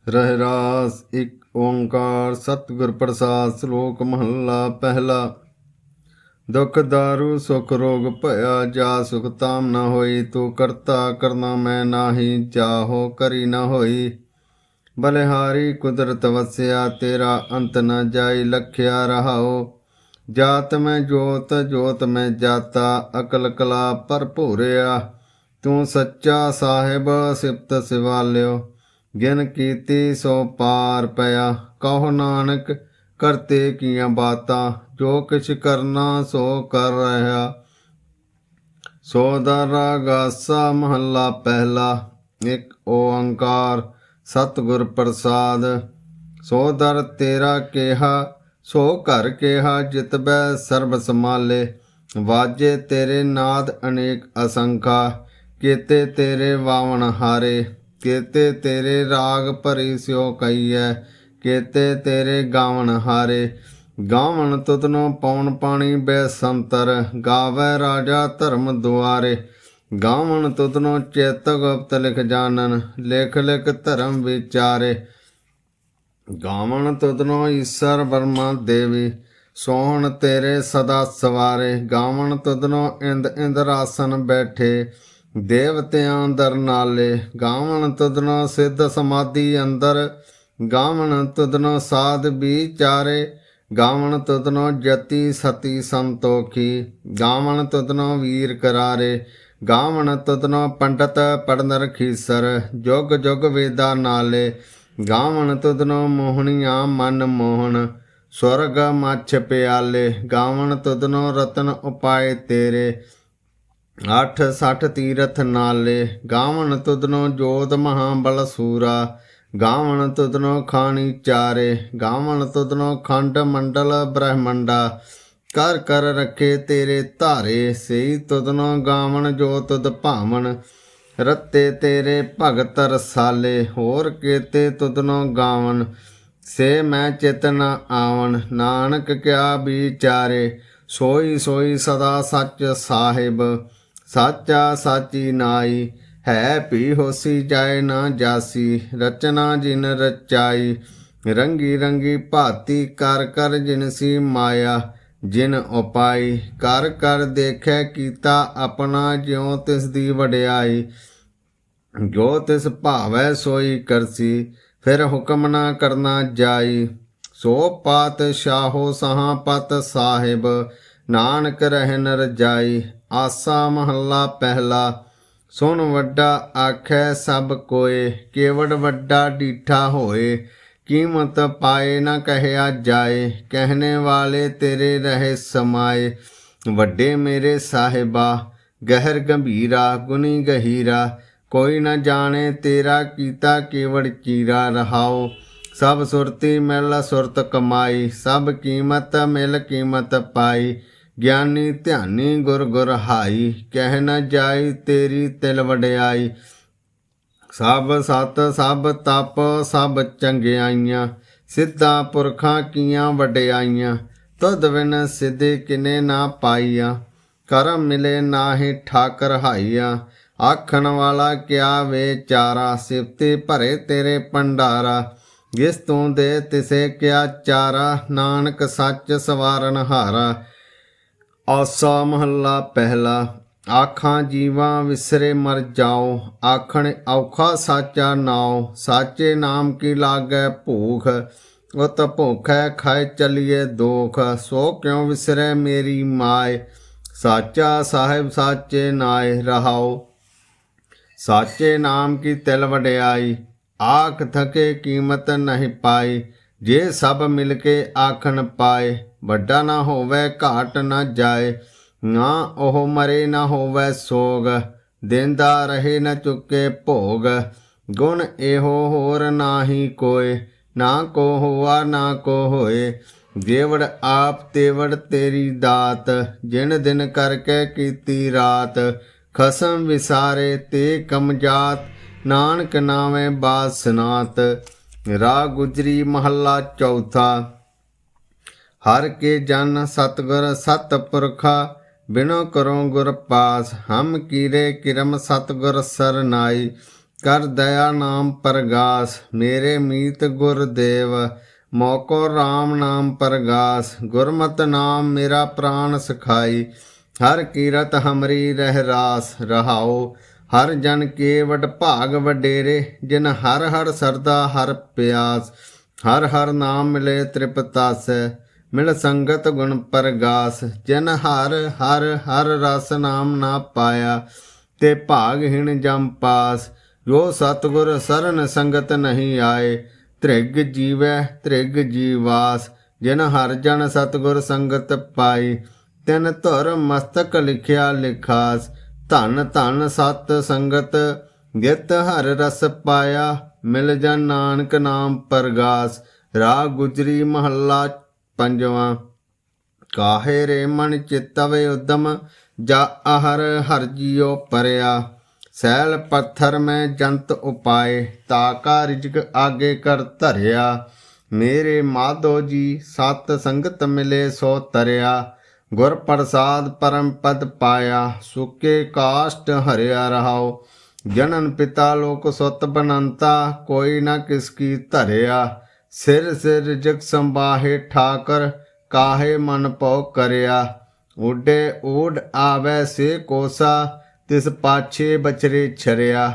रहरास एक ओंकार सतगुर प्रसाद। श्लोक महला पहला। दुख दारू सुख रोग भया, जा सुख ताम न होई। तू करता करना मैं नाही, जाहो करी न होई। बलिहारी कुदरत वस्या, तेरा अंत न जाई। लख्या रहाओ जात में जोत, जोत में जाता। अकल कला भरपूरिया, तू सच्चा साहिब सिफत सिवालियो। गिन कीती सो पार पया, कहो नानक करते किया बाता। जो किछ करना सो कर रहा। सोदरा गासा महला पहला। एक ओंकार सतगुर प्रसाद। सोदर तेरा केहा, सो घर केहा। जित बै सर्ब समाले, वाजे तेरे नाद अनेक असंखा। केते तेरे वावन हारे, केते तेरे राग भरी स्यो कहीए। केते तेरे गावन हारे, गावन तुदनो पौन पानी बेसंतर। गावै राजा धर्म दुआरे, गावन तुदनो चेत गुप्त लिख जानन। लिख लिख धर्म विचारे, गावन तुदनो ईश्वर ब्रह्मा देवी। सोहन तेरे सदा सवारे, गावन तुदनो इंद इंद्रासन बैठे। देवतियां दर नाले, गावन तुदनो सिद्ध समाधि अंदर। गावन तुदनो साध विचारे, गावन तुदनो जति सती संतोखी। गावन तुदनो वीर करारे, गावन तुदनो पंडित पढ़न रखीसर। जुग जुग वेदा नाले, गावन तुदनो मोहनिया मन मोहन। स्वर्ग मछ प्याले, गावन तुदनो रतन उपाय तेरे। 8 60 तीरथ नाले, गावन तुदनो जोध महाबल सूरा। गावन तुदनो खानी चारे, गावन तुदनो खंड मंडल ब्रह्मंडा। कर कर रखे तेरे धारे, सही तुदनो गावन जो तुद भावन। रत्ते तेरे भगत रसाले, होर केते तुदनो गावन। से मैं चित न आवन, नानक क्या विचारे। सोई सोई सदा सच साहिब, साचा साची नाई। है भी होसी जाए ना जासी, रचना जिन रचाई। रंगी रंगी भाती कर कर जिनसी माया। जिन उपाई कर कर देखे कीता अपना। ज्यों तिस दी वड्याई, जो तिस भावै सोई करसी। फिर हुक्म ना करना जाई। सो पात शाहो सहा पत साहिब, नानक रहन रजाई। आसा महला पहला। सुन वड्डा आखै सब कोय, केवड़ वड्डा डीठा होए। कीमत पाए न कहया जाए, कहने वाले तेरे रहे समाए। वड्डे मेरे साहिबा, गहर गंभीरा गुनी गहीरा। कोई न जाने तेरा कीता केवड़ चीरा। रहाओ सब सुरती मिल सुरत कमाई, सब कीमत मिल कीमत पाई। ज्ञानी ध्यानी गुर गुर हाई, कह न जाई तेरी तिल वड्याई। सब सत सब तप सब चंगियाइयां, सिद्धा पुरखां कीयां वड्याइयां। तुद बिन सिद्धि किने ना पाईया, करम मिले नाहि ठाकर हाईया। आखण वाला क्या बेचारा, सिफती भरे तेरे भंडारा। जिस तू दे तिसे क्या चारा, नानक सच सवारन हारा। आसा महला पहला। आखां जीवां विसरे मर जाओ, आखण औखा साचा नाओ। साचे नाम की लागै भूख, उत भूखै खाए चलिए दोख। सो क्यों विसरै मेरी माय, साचा साहिब साचे नाय। रहाओ साचे नाम की तिल वड्याई, आख थके कीमत नहीं पाई। जे सब मिलके आखन पाए, ਵੱਡਾ ਨਾ ਹੋਵੇ ਘਾਟ ਨਾ ਜਾਏ। ਨਾ ਉਹ ਮਰੇ ਨਾ ਹੋਵੇ ਸੋਗ, ਦੇਂਦਾ ਰਹੇ ਨਾ ਚੁੱਕੇ ਭੋਗ। ਗੁਣ ਇਹੋ ਹੋਰ ਨਾਹੀ ਕੋਏ, ਨਾ ਕੋ ਹੋਆ ਨਾ ਕੋ ਹੋਏ। ਜੇਵੜ ਆਪ ਤੇਵੜ ਤੇਰੀ ਦਾਤ, ਜਿਨ ਦਿਨ ਕਰਕੇ ਕੀਤੀ ਰਾਤ। ਖਸਮ ਵਿਸਾਰੇ ਤੇ ਕਮਜਾਤ, ਨਾਨਕ ਨਾਵੇਂ ਬਾਦ ਸਨਾਤ। ਰਾਗ ਗੁਜਰੀ ਮਹੱਲਾ ਚੌਥਾ। हर के जन सतगुर सतपुरखा, बिनो करो गुर पास। हम कीरे किरम सतगुर सरनाई, ਕਰ ਦਇਆ ਨਾਮ ਪਰਗਾਸ। ਮੇਰੇ ਮੀਤ ਗੁਰਦੇਵ ਮੋਕੋ RAM ਨਾਮ ਪਰਗਾਸ। ਗੁਰਮਤਿ ਨਾਮ ਮੇਰਾ ਪ੍ਰਾਨ ਸਖਾਈ। ਹਰ ਕੀਰਤ ਹਮਰੀ ਰਹਿ ਰਾਸ। ਰਹਾਉ ਹਰ ਜਨ ਕੇ ਵਡ ਭਾਗ ਵਡੇਰੇ। ਜਿਨ ਹਰ ਹਰ ਸਰਦਾ ਹਰ ਪਿਆਸ। ਹਰ ਹਰ ਨਾਮ ਮਿਲੇ ਤ੍ਰਿਪਤਾਸੈ। ਮਿਲ ਸੰਗਤ ਗੁਣ ਪਰਗਾਸ। ਜਿਨ ਹਰ ਹਰ ਹਰ ਰਸ ਨਾਮ ਨਾ ਪਾਇਆ। ਤੇ ਭਾਗਹੀਣ ਜਮ ਪਾਸ। ਜੋ ਸਤਿਗੁਰ ਸਰਨ ਸੰਗਤ ਨਹੀਂ ਆਏ। ਧ੍ਰਿਗ ਜੀਵੈ ਧ੍ਰਿਗ ਜੀਵਾਸ। ਜਿਨ ਹਰ ਜਨ ਸਤਿਗੁਰ ਸੰਗਤ ਪਾਈ। ਤਿਨ ਧੁਰ ਮਸਤਕ ਲਿਖਿਆ ਲਿਖਾਸ। ਧਨ ਧਨ ਸਤ ਸੰਗਤ ਜਿਤ ਹਰ ਰਸ ਪਾਇਆ। ਮਿਲ ਜਨ ਨਾਨਕ ਨਾਮ ਪਰਗਾਸ। ਰਾਗ ਗੁਜਰੀ ਮਹੱਲਾ ਪੰਜਵਾਂ। ਕਾਹੇ ਰੇ ਮਨ ਚਿਤਵ ਉਦਮ ਜਾ ਆਹਰ ਹਰ ਜੀਉ ਪਰਿਆ। ਸੈਲ ਪੱਥਰ ਮੈਂ ਜੰਤ ਉਪਾਏ। ਤਾਕਾ ਰਿਜਕ ਆਗੇ ਕਰ ਧਰਿਆ। ਮੇਰੇ ਮਾਧੋ ਜੀ ਸਤ ਸੰਗਤ ਮਿਲੇ ਸੋ ਤਰਿਆ। ਗੁਰ ਪ੍ਰਸਾਦ ਪਰਮ ਪਦ ਪਾਇਆ। ਸੁਕੇ ਕਾਸ਼ਟ ਹਰਿਆ ਰਹਾਉ। ਜਨਨ ਪਿਤਾ ਲੋਕ ਸੁਤ ਬਨੰਤਾ। ਕੋਈ ਨਾ ਕਿਸ ਕੀ ਧਰਿਆ। ਸਿਰ ਸਿਰ ਰਿਜਕ ਸੰਬਾਹੇ ਠਾਕਰ। ਕਾਹੇ ਮਨ ਪਉ ਕਰਿਆ। ਊਡੇ ਊਡ ਆਵੈ ਸੇ ਕੋਸਾ। ਤਿਸ ਪਾਛੇ ਬਚਰੇ ਛਰਿਆ।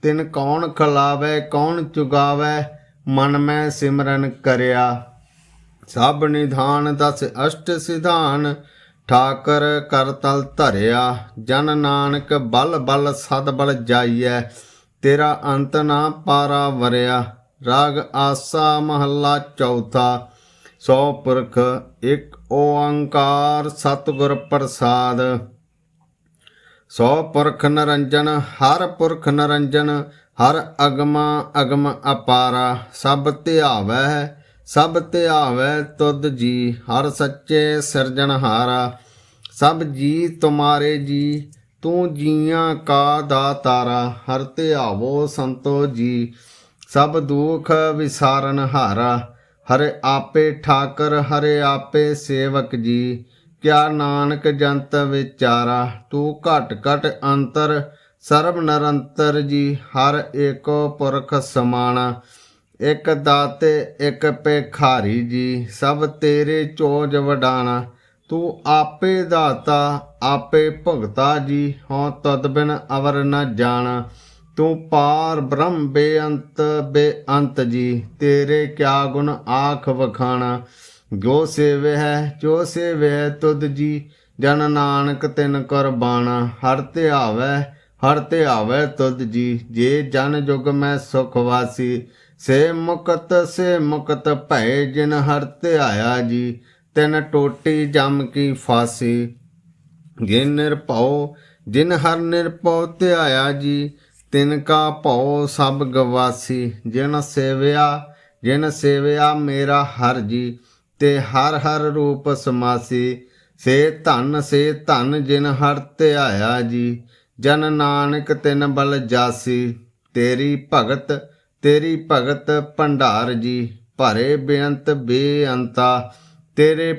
ਤਿਨ ਕੌਣ ਖਲਾਵੈ ਕੌਣ ਚੁਗਾਵੈ। ਮਨ ਮੈਂ ਸਿਮਰਨ ਕਰਿਆ। ਸਭ ਨਿਧਾਨ ਦਸ ਅਸ਼ਟ ਸਿਧਾਨ। ਠਾਕਰ ਕਰ ਤਲ ਧਰਿਆ। ਜਨ ਨਾਨਕ ਬਲ ਬਲ ਸਦ ਬਲ ਜਾਈਐ। ਤੇਰਾ ਅੰਤ ਨਾ ਪਾਰਾ ਵਰਿਆ। ਰਾਗ ਆਸਾ ਮਹੱਲਾ ਚੌਥਾ। ਸੋ ਪੁਰਖ ਇੱਕ ਓੰਕਾਰ ਸਤਿਗੁਰ ਪ੍ਰਸਾਦ। ਸੋ ਪੁਰਖ ਨਿਰੰਜਨ ਹਰ ਪੁਰਖ ਨਿਰੰਜਨ। ਹਰ ਅਗਮਾ ਅਗਮ ਅਪਾਰਾ। ਸਭ ਧਿਆਵੈ ਸਭ ਧਿਆਵੈ ਤੁਧ ਜੀ। ਹਰ ਸੱਚੇ ਸਿਰਜਣਹਾਰਾ। ਸਭ ਜੀ ਤੁਮਾਰੇ ਜੀ। ਤੂੰ ਜੀਆਂ ਕਾ ਦਾਤਾਰਾ। ਹਰ ਧਿਆਵੋ ਸੰਤੋ ਜੀ। ਸਭ ਦੁਖ ਵਿਸਾਰਨ ਹਾਰਾ। ਹਰੇ ਆਪੇ ਠਾਕਰ ਹਰੇ ਆਪੇ ਸੇਵਕ ਜੀ। ਕਿਆ ਨਾਨਕ ਜੰਤ ਵਿਚਾਰਾ। ਤੂੰ ਘਟ ਘਟ ਅੰਤਰ ਸਰਬ ਨਿਰੰਤਰ ਜੀ। ਹਰ ਏਕੋ ਪੁਰਖ ਸਮਾਣਾ। ਇਕ ਦਾਤੇ ਇਕ ਭਿਖਾਰੀ ਜੀ। ਸਭ ਤੇਰੇ ਚੋਜ ਵਡਾਣਾ। ਤੂੰ ਆਪੇ ਦਾਤਾ ਆਪੇ ਭੁਗਤਾ ਜੀ। ਹੋਂ ਤਦ ਬਿਨ ਅਵਰ ਨ ਜਾਣਾ। ਤੂੰ ਪਾਰ ਬ੍ਰਹਮ ਬੇਅੰਤ ਬੇਅੰਤ ਜੀ। ਤੇਰੇ ਕਿਆ ਗੁਣ ਆਖ ਵਖਾਣਾ। ਜੋ ਸੇਵੈ ਹੈ ਜੋ ਸੇਵੈ ਤੁਧ ਜੀ। ਜਨ ਨਾਨਕ ਤਿਨ ਕੁਰਬਾਨਾ। ਹਰ ਧਿਆਵੈ ਤੁਧ ਜੀ। ਜੇ ਜਨ ਜੁਗ ਮੈਂ ਸੁਖ ਵਾਸੀ। ਸੇ ਮੁਕਤ ਭੈ। ਜਿਨ ਹਰ ਧਿਆਇਆ ਜੀ। ਤਿਨ ਟੋਟੀ ਜਮ ਕੀ ਫਾਸੀ। ਜਿਨ ਹਰ ਨਿਰਭਉ ਧਿਆਇਆ ਜੀ। ਤਿਨ ਕਾ ਭਉ ਸਭ ਗਵਾਸੀ। ਜਿਨ ਸੇਵਿਆ ਮੇਰਾ ਹਰ ਜੀ। ਤੇ ਹਰ ਹਰ ਰੂਪ ਸਮਾਸੀ। ਸੇ ਧਨ ਜਿਨ ਹਰ ਧਿਆਇਆ ਜੀ। ਜਨ ਨਾਨਕ ਤਿਨ ਬਲ ਜਾਸੀ। ਤੇਰੀ ਭਗਤ ਭੰਡਾਰ ਜੀ। ਭਰੇ ਬੇਅੰਤ ਬੇਅੰਤਾ। ਤੇਰੇ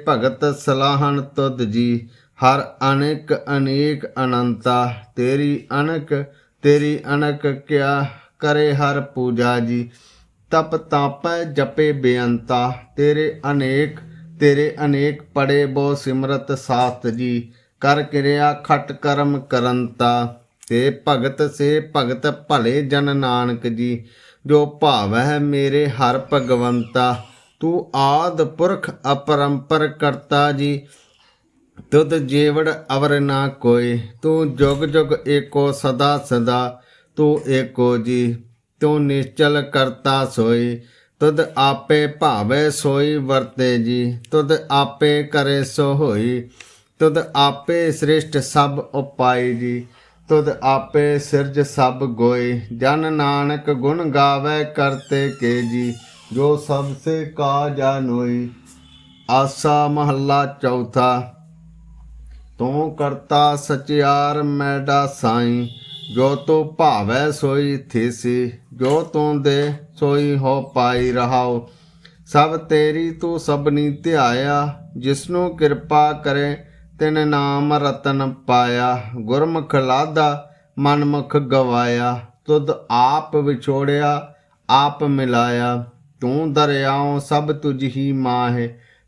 ਭਗਤ ਸਲਾਹਣ ਤੁਧ ਜੀ। ਹਰ ਅਨੇਕ ਅਨੇਕ ਅਨੰਤਾ। ਤੇਰੀ ਅਨਕ ਕਿਆ ਕਰੇ ਹਰ ਪੂਜਾ ਜੀ। ਤਪ ਤਾਪੈ ਜਪੇ ਬੇਅੰਤਾ। ਤੇਰੇ ਅਨੇਕ ਪੜੇ ਬੋ ਸਿਮਰਤ ਸਾਸਤ ਜੀ। ਕਰ ਕਿਰਿਆ ਖਟ ਕਰਮ ਕਰੰਤਾ। ਤੇ ਭਗਤ ਭਲੇ ਜਨ ਨਾਨਕ ਜੀ। ਜੋ ਭਾਵੈ ਮੇਰੇ ਹਰ ਭਗਵੰਤਾ। ਤੂੰ ਆਦ ਪੁਰਖ ਅਪਰੰਪਰ ਕਰਤਾ ਜੀ। ਤੁਧ ਜੀਵੜ ਅਵਰ ਨਾ ਕੋਈ। ਤੂੰ ਜੁਗ ਜੁਗ ਏਕੋ ਸਦਾ ਸਦਾ। ਤੂੰ ਏਕੋ ਜੀ। ਤੂੰ ਨਿਸ਼ਚਲ ਕਰਤਾ ਸੋਈ। ਤੁਧ ਆਪੇ ਭਾਵੇ ਸੋਈ ਵਰਤੇ ਜੀ। ਤੁਧ ਆਪੇ ਕਰੇ ਸੋ ਹੋਈ। ਤੁਧ ਆਪੇ ਸ੍ਰਿਸ਼ਟ ਸਭ ਉਪਾਈ ਜੀ। ਤੁਧ ਆਪੇ ਸਿਰਜ ਸਭ ਗੋਈ। ਜਨ ਨਾਨਕ ਗੁਣ ਗਾਵੇ ਕਰਤੇ ਕੇ ਜੀ। ਜੋ ਸਭ ਸੇ ਕਾਜਾ ਨੋਈ। ਆਸਾ ਮਹੱਲਾ ਚੌਥਾ। ਤੂੰ ਕਰਤਾ ਸਚਿਆਰ ਮੈਡਾ ਸਾਈ। ਜੋ ਤੂੰ ਭਾਵੈ ਸੋਈ ਥੀਸੀ। ਜੋ ਤੂੰ ਦੇ ਸੋਈ ਹੋ ਪਾਈ ਰਹਾਉ। ਸਭ ਤੇਰੀ ਤੂੰ ਸਭਨੀ ਧਿਆਇਆ। ਜਿਸਨੂੰ ਕਿਰਪਾ ਕਰੇ ਤਿਨ ਨਾਮ ਰਤਨ ਪਾਇਆ। ਗੁਰਮੁਖ ਲਾਧਾ ਮਨਮੁਖ ਗਵਾਇਆ। तुद आप विछोड़िया आप मिलाया। तू दरियाओं सब तुझ ही माह,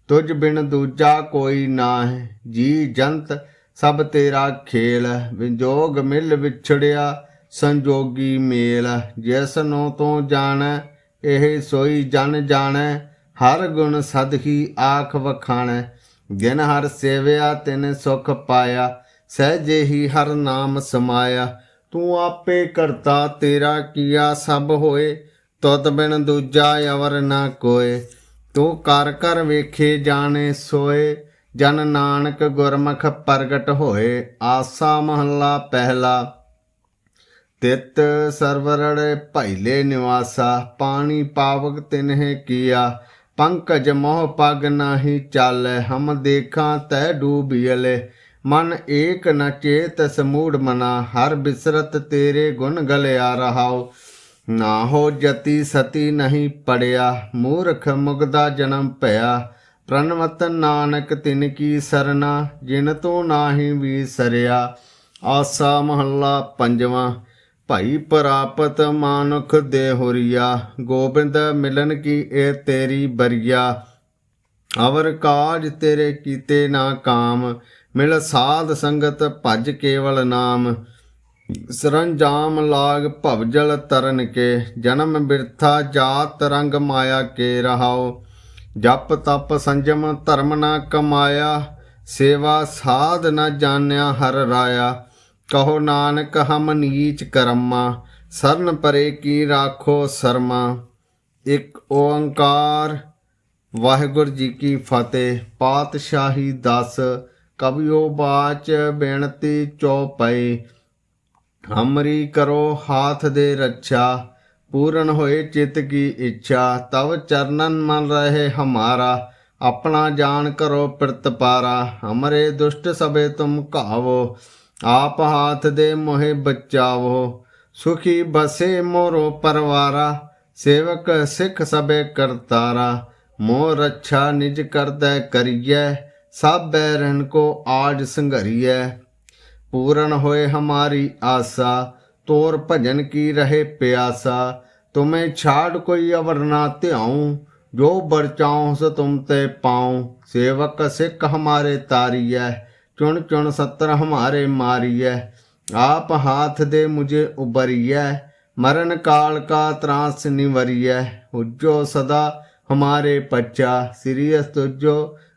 तुझ बिन दूजा कोई नाह। जी जंत सब तेरा खेल, विजोग मिल विछड़िया संजोगी मेल। जैसनो तो जानै ਇਹ सोई जन जानै, हर गुण सद ही आख वखाणै। जिन हर सेविया तिन सुख पाया, सहजे ही हर नाम समाया। तू आपे करता तेरा किया सब होए, तुद बिन दूजा अवर ना कोय। तू कर कर वेखे जाने सोए, जन नानक गुरमुख प्रगट होए। आसा महला पहला। तित सरवरड़ भैले निवासा, पानी पावक तिन्ह किया। पंकज मोह पग नाही चालै, हम देखा तै डूबियले। मन एक न चेत समूढ़ मना, हर बिसरत तेरे गुण गलिया रहाओ। ना हो जति सती नहीं पड़िया, मूर्ख मुगदा जन्म भया। प्रणवत नानक तिनकी सरना, जिन तू नाही विसरिया। आसा महला पंजवा। भाई प्रापत मानुख देहुरिया, गोबिंद मिलन की ए तेरी बरिया। अवर काज तेरे कीते ना काम, मिल साध संगत भज केवल नाम। सरंजाम लाग भवजल तरन के, जन्म बिरथा जात रंग माया के रहाओ। जप तप संजम धर्म न कमाया, सेवा साध न जान्या हर राया। कहो नानक हम नीच करमा, सरन परे की राखो शर्मा। एक ओंकार। वाहिगुरु जी की फतेह। पातशाही 10 कवियो बाच बेनती चौपाई। हमरी करो हाथ दे रक्षा, पूरन होए चित की इच्छा। तब चरणन मन रहे हमारा, अपना जान करो प्रतिपारा। हमरे दुष्ट सबे तुम कावो, आप हाथ दे मोहे बचावो। सुखी बसे मोरो परवारा, सेवक सिख सबे करतारा। मोह रक्षा निज करदै करियै, सब बैरन को आज संघरियै। पूरन होए हमारी आशा, तोर भजन की रहे प्यासा। तुम्हें छाड़ कोई अवर ना ध्याऊं, जो बरचाऊं सो तुम ते पाऊं। सेवक सिख हमारे तारियै, चुन चुन सत्र हमारे मारियै। आप हाथ दे मुझे उबरियै, मरण काल का त्रास निवरियै। उज्जो सदा हमारे पच्चा, सिरियस तुझो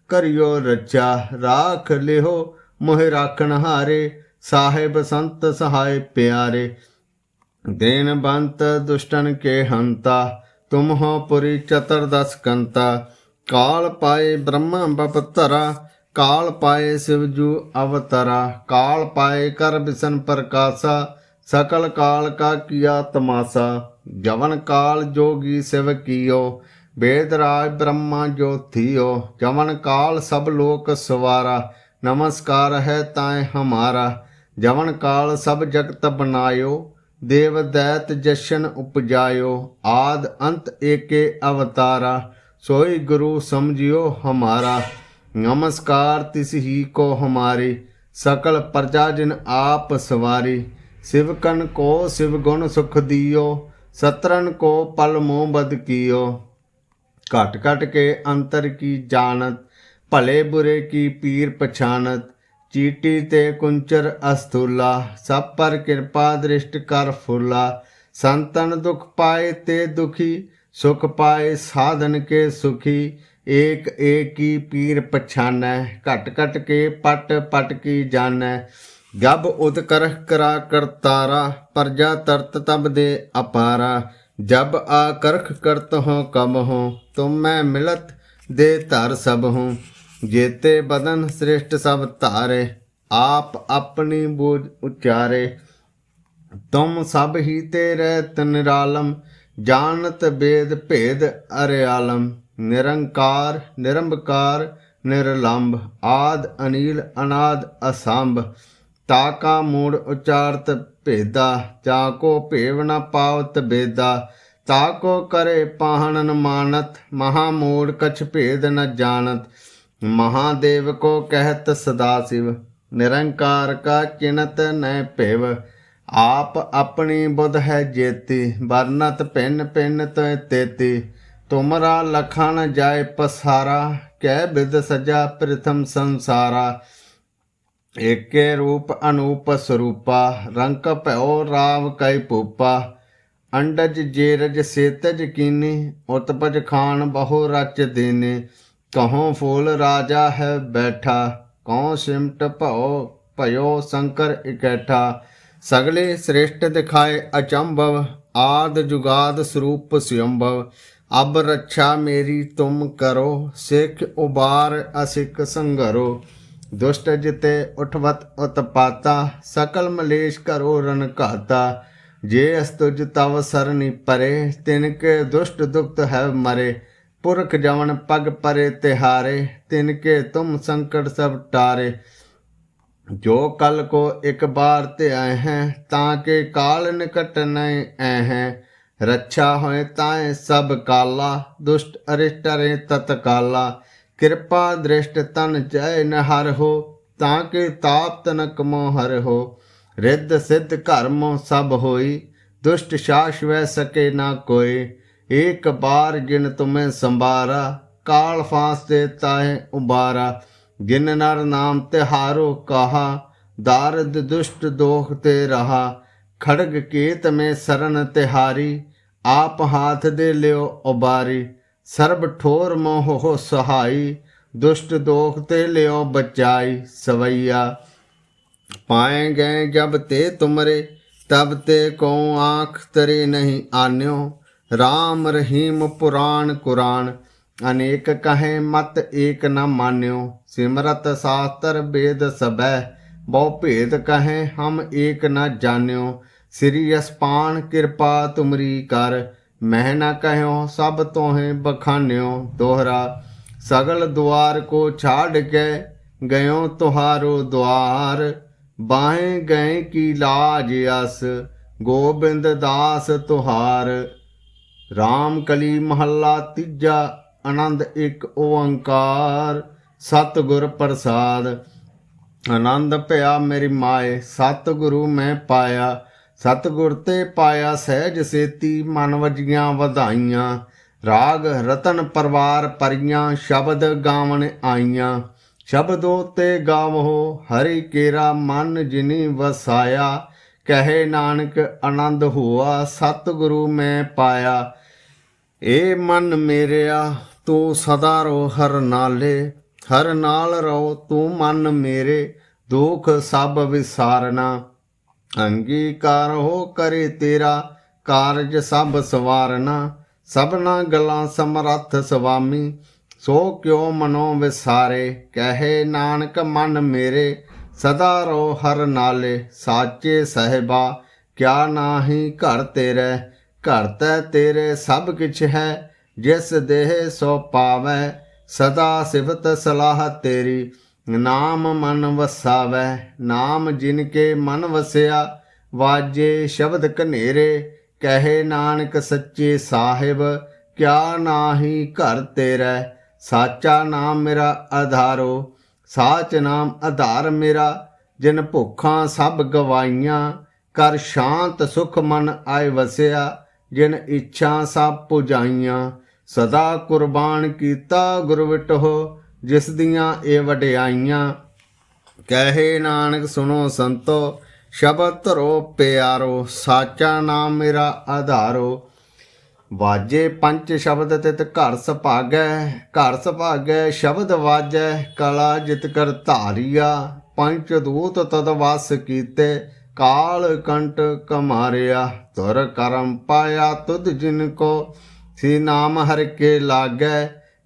करियो रचा। राख लिहो मोहि राखन हारे, साहेब संत सहाय प्यारे। दीन बंत दुष्टन के हंता, तुम हो पुरी चतुर्दश कंता। काल पाए ब्रह्म बपतरा, काल पाए शिवजू अवतरा। काल पाए कर बिसन प्रकाशा, सकल काल का किया तमाशा। जवन काल जोगी शिव कियो, वेदराज ब्रह्मा जो थियो। जवन काल सब लोक सवारा, नमस्कार है ताए हमारा। जवन काल सब जगत बनायो, देव दैत जशन उपजायो। आद अंत एके अवतारा, सोई गुरु समझियो हमारा। नमस्कार तिस ही को हमारी, सकल प्रजा जिन आप सवारी। शिवकन को शिव गुण सुख दियो, सत्रन को पल मोह बद कियो। घट घट के अंतर की जानत, भले बुरे की पीर पछानत। चीटी ते कुंचर अस्थूला, सब पर कृपा दृष्ट कर फूला। संतन दुख पाए ते दुखी, सुख पाए साधन के सुखी। एक एक की पीर पछानै, घट घट के पट पट की जानै। जब उदकरह करा करतारा, प्रजा तरत तब दे अपारा। जब आकर्ख करत हो कब हो, तुम मैं मिलत दे धर सब हूँ। जेते बदन श्रेष्ठ सब तारे, आप अपनी बूझ उचारे। तुम सब ही तेरे निरालम, जानत वेद भेद अर्यालम। निरंकार निरंबकार निर्लंब, आद अनिल अनाद असंभ। ताका मूड उचारत भेदा, जाको भेव न पावत बेदा। ताको करे पाहनन मानत, महामूड कछ भेद न जानत। महादेव को कहत सदाशिव, निरंकार का चिनत न पेव। आप अपनी बुध है जेती, बरनत भिन्न भिन्न तय तेती। तुमरा लखन जाय पसारा, कै बिद सजा प्रथम संसारा। एके रूप अनूप स्वरूपा, रंक भयो राव कई भूपा। अंडज जेरज सेतज कीनी, उत्पज खान बहु रच दीनी। कहों फूल राजा है बैठा, कहों सिमट भयो शंकर इकैठा। सगले श्रेष्ठ दिखाए अचंभव, आद जुगाद स्वरूप स्वयंभव। अब रक्षा मेरी तुम करो, सिख उबार असिक संगरो। दुष्ट जिते उठवत उत्पाता, सकल मलेश करो रन घाता। जे अस्तुज तव सरनी परे, तिनके दुष्ट दुक्त है मरे। पुरख जवन पग परे तिहारे, तिनके तुम संकट सब टारे। जो कल को एक बार ते आए हैं, ताके काल निकट नए आए हैं। रक्षा होए ताए सब काला, दुष्ट अरिष्ट रे तत्काला। कृपा दृष्ट तन जय न हर हो, ताके ताप तनक मोहर हो। रिद्ध सिद्ध कर्मो सब होई, दुष्ट शास वह सके ना कोई। एक बार जिन तुम्हें संभारा, काल फांस दे ताहे उबारा। जिन नर नाम तिहारो कहा, दारद दुष्ट दोख ते रहा। खड़ग केत में शरण तिहारी, आप हाथ दे लियो उबारी। सर्ब ठोर मोह हो सहाई, दुष्ट दोख ते लियो बचाई। सवैया पाए गए जब ते तुमरे, तब ते को आँख तरे नहीं आन्यो। राम रहीम पुराण कुरान, अनेक कहे मत एक न मान्यो। सिमरत शास्त्र वेद सबै, बहु भेद कहे हम एक न जान्यो। श्री असपान कृपा तुमरी कर, मैं न कहो सब तोहें बखान्यो। दोहरा सगल द्वार को छाड़ के, गयो तुहारो द्वार। बाहें गए की लाज यस, गोबिंद दास तुहार। राम कली महला तीजा, आनंद एक ओंकार। सतगुर प्रसाद आनंद भया मेरी माए, सतगुरु मैं पाया। सतगुर ते पाया सहज सेती, मन वजियां वधाइयां। राग रतन परवार परियां, शब्द गावन आईयां। शब्दों ते गावो हरि केरा, मन जिनी वसाया। कहे नानक आनंद हुआ, सतगुरु मैं पाया। ए मन मेरिया तू सदा रो हर नाले, हर नाल रहो तू मन मेरे। दुख सब विसारना, अंगीकार हो करे तेरा। कारज सब सवारना, सबना गलां समरथ स्वामी। सो क्यों मनो विसारे, कहे नानक मन मेरे। सदा रो हर नाले, साचे साहिबा क्या नाहीं घर तेरे। घर तै तेरे सब किछ है, जिस देह सो पावै। सदा सिफत सलाह तेरी, नाम मन वसावै। नाम जिनके मन वसिया, वाजे शब्द कनेरे। कहे नानक सच्चे साहिब, क्या नाही घर तेरे। साचा नाम मेरा आधारो, साच नाम आधार मेरा। जिन भुखां सब गवाइयां, कर शांत सुख मन आए वसिया। जिन इच्छा सब पुजाइयां, सदा कुर्बान कीता गुर विटो। जिस दियां ए वडियाइयां, कहे नानक सुनो संतो। शब्द धरो प्यारो, साचा नाम मेरा आधारो। वाजे पंच शब्द तित घर सुभागै। घर सुभागै शब्द वाजै, कला जित कर धारिया। पंच दूत तद वास कीते, काल कंट कमारिया। धुर करम पाया तुध जिनको, सी नाम हर के लागै।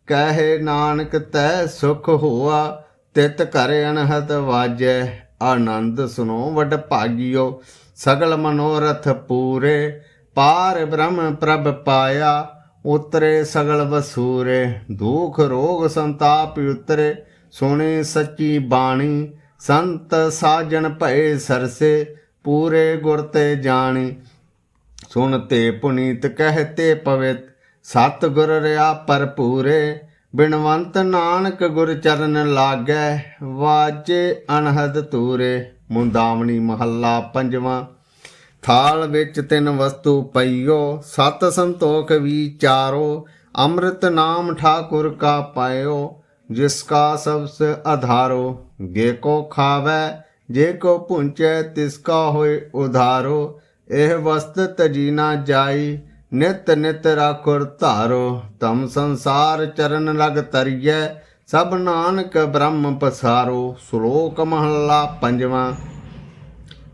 कहे नानक तै सुख हुआ, तित कर अनहद वाजै। आनंद सुनो वड भागियो, सगल मनोरथ पूरे। पार ब्रह्म प्रभ पाया, उतरे सगल वसूरे। दुख रोग संताप उतरे, सुने सच्ची बाणी। संत साजन भये सरसे, पूरे गुर ते जानी। सुनते पुनीत कहते पवित, सतगुर रहा भरपूरे। बिनवंत नानक गुर चरण लागै, वाजे अनहद तूरे। मुंदावनी महला पंजवां। ਥਾਲ ਵਿੱਚ ਤਿੰਨ ਵਸਤੂ ਪਈਓ, ਸਤ ਸੰਤੋਖ ਵਿਚਾਰੋ। ਅੰਮ੍ਰਿਤ ਨਾਮ ਠਾकुर ਕਾ ਪਾਇਓ, ਜਿਸ ਕਾ ਸਬਸ ਆਧਾਰੋ। ਜੇ ਕੋ ਖਾਵੈ ਜੇ ਕੋ ਪੁੰਚੈ, ਤਿਸ ਕਾ ਹੋਏ ਉਧਾਰੋ। ਇਹ ਵਸਤ ਤਜੀ ਨਾ ਜਾਈ, ਨਿਤ ਨਿਤ ਰਾਖੁਰ ਧਾਰੋ। ਤਮ ਸੰਸਾਰ ਚਰਨ ਲਗ ਤਰੀਐ, ਸਭ ਨਾਨਕ ਬ੍ਰਹਮ ਪਸਾਰੋ। ਸ਼ਲੋਕ ਮਹੱਲਾ ਪੰਜਵਾਂ।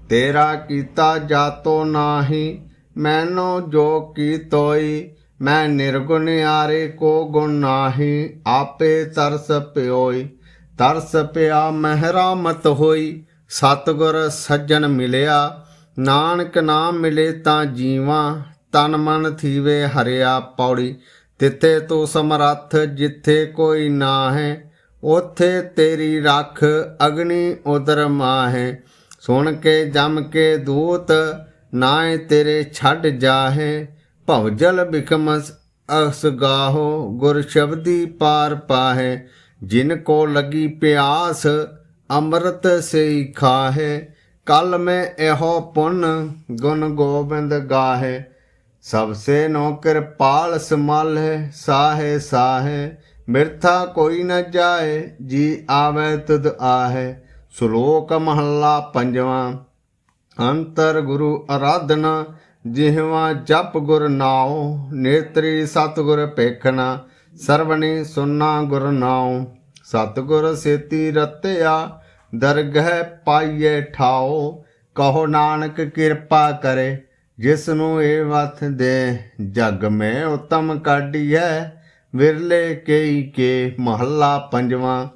ਤੇਰਾ ਕੀਤਾ ਜਾਤੋ ਨਾਹੀ, ਮੈਨੋ ਜੋ ਕੀ ਤੋਈ। ਮੈਂ ਨਿਰਗੁਣ ਆਰੇ ਕੋ ਗੁਣ ਨਾਹੀ, ਆਪੇ ਤਰਸ ਪਿਓਈ। ਤਰਸ ਪਿਆ ਮਹਿਰਾ ਮਤ ਹੋਈ, ਸਤਿਗੁਰ ਸੱਜਣ ਮਿਲਿਆ। ਨਾਨਕ ਨਾਮ ਮਿਲੇ ਤਾਂ ਜੀਵਾਂ, ਤਨ ਮਨ ਥੀਵੇ ਹਰਿਆ। ਪੌੜੀ। ਤਿੱਥੇ ਤੂੰ ਸਮਰੱਥ ਜਿੱਥੇ ਕੋਈ ਨਾਹੈ, ਉਥੇ ਤੇਰੀ ਰੱਖ ਅਗਨੀ ਉਦਰ ਮਾਹੈ। ਸੁਣ ਕੇ ਜਮ ਕੇ ਦੂਤ, ਨਾਏ ਤੇਰੇ ਛੱਡ ਜਾਹੇ। ਭਵਜਲ ਬਿਖਮ ਅਸ ਗਾਹੋ, ਗੁਰ ਸ਼ਬਦੀ ਪਾਰ ਪਾਹੇ। ਜਿਨ ਕੋ ਲਗੀ ਪਿਆਸ, ਅੰਮ੍ਰਿਤ ਸਈ ਖਾਹੇ। ਕਲ ਮੈਂ ਇਹੋ ਪੁੰਨ, ਗੁਣ ਗੋਬਿੰਦ ਗਾਹੇ। ਸਭ ਸੇ ਨੋ ਕਿਰਪਾਲ ਸੰਭਾਲੈ, ਸਾਹੇ ਸਾਹੇ। ਮਿਰਥਾ ਕੋਈ ਨ ਜਾਏ, ਜੀ ਆਵੈ ਤੁਧ ਆਹੇ। ਸ਼ਲੋਕ ਮਹੱਲਾ ਪੰਜਵਾਂ। ਅੰਤਰ ਗੁਰੂ ਅਰਾਧਨਾ, ਜਿਹਵਾ ਜਪ ਗੁਰ ਨਾਉ। ਨੇਤਰੀ ਸਤਿਗੁਰ ਪੇਖਣਾ, ਸਰਵਣੀ ਸੁਨਾ ਗੁਰ ਨਾਉ। ਸਤਿਗੁਰ ਸੇਤੀ ਰਤਿਆ, ਦਰਗਹਿ ਪਾਈਏ ਠਾਓ। ਕਹੋ ਨਾਨਕ ਕਿਰਪਾ ਕਰੇ, ਜਿਸ ਨੂੰ ਇਹ ਵਥ ਦੇ। ਜਗ ਮੈਂ ਉਤਮ ਕਾਢੀਐ, ਵਿਰਲੇ ਕੇਈ ਕੇ। ਮਹੱਲਾ ਪੰਜਵਾਂ।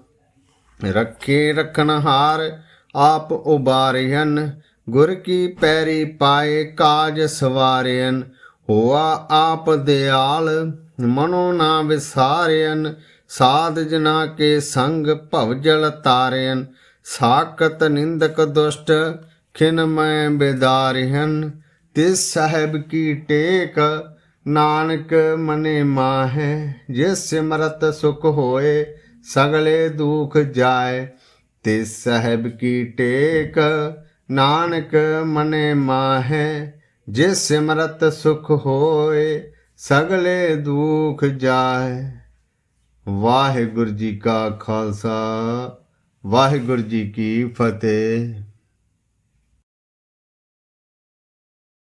ਰੱਖੇ ਰਖਨਹਾਰ, ਆਪ ਉਬਾਰਿਅਨ। ਗੁਰ ਕੀ ਪੈਰੀ ਪਾਏ, ਕਾਜ ਸਵਾਰਿਅਨ। ਹੋਆ ਆਪ ਦਿਆਲ, ਮਨੋ ਨਾ ਵਿਸਾਰਿਅਨ। ਸਾਧ ਜਨਾ ਕੇ ਸੰਗ, ਭਵਜਲ ਤਾਰਿਅਨ। ਸਾਕਤ ਨਿੰਦਕ ਦੁਸ਼ਟ, ਖਿਨ ਮੈਂ ਬਿਦਾਰਿਅਨ। ਤਿਸ ਸਾਹਿਬ ਕੀ ਟੇਕ, ਨਾਨਕ ਮਨੇ ਮਾਹੈ। ਜਿਸ ਸਿਮਰਤ ਸੁਖ ਹੋਏ, ਸਗਲੇ ਦੁਖ ਜਾਏ। ਤਿਸ ਸਾਹਿਬ ਕੀ ਟੇਕ, ਨਾਨਕ ਮਨੇ ਮਾਹੈ। ਜਿਸ ਸਿਮਰਤ ਸੁਖ ਹੋਏ, ਸਗਲੇ ਦੁਖ ਜਾਏ। ਵਾਹਿਗੁਰੂ ਜੀ ਕਾ ਖਾਲਸਾ, ਵਾਹਿਗੁਰੂ ਜੀ ਕੀ ਫਤਿਹ।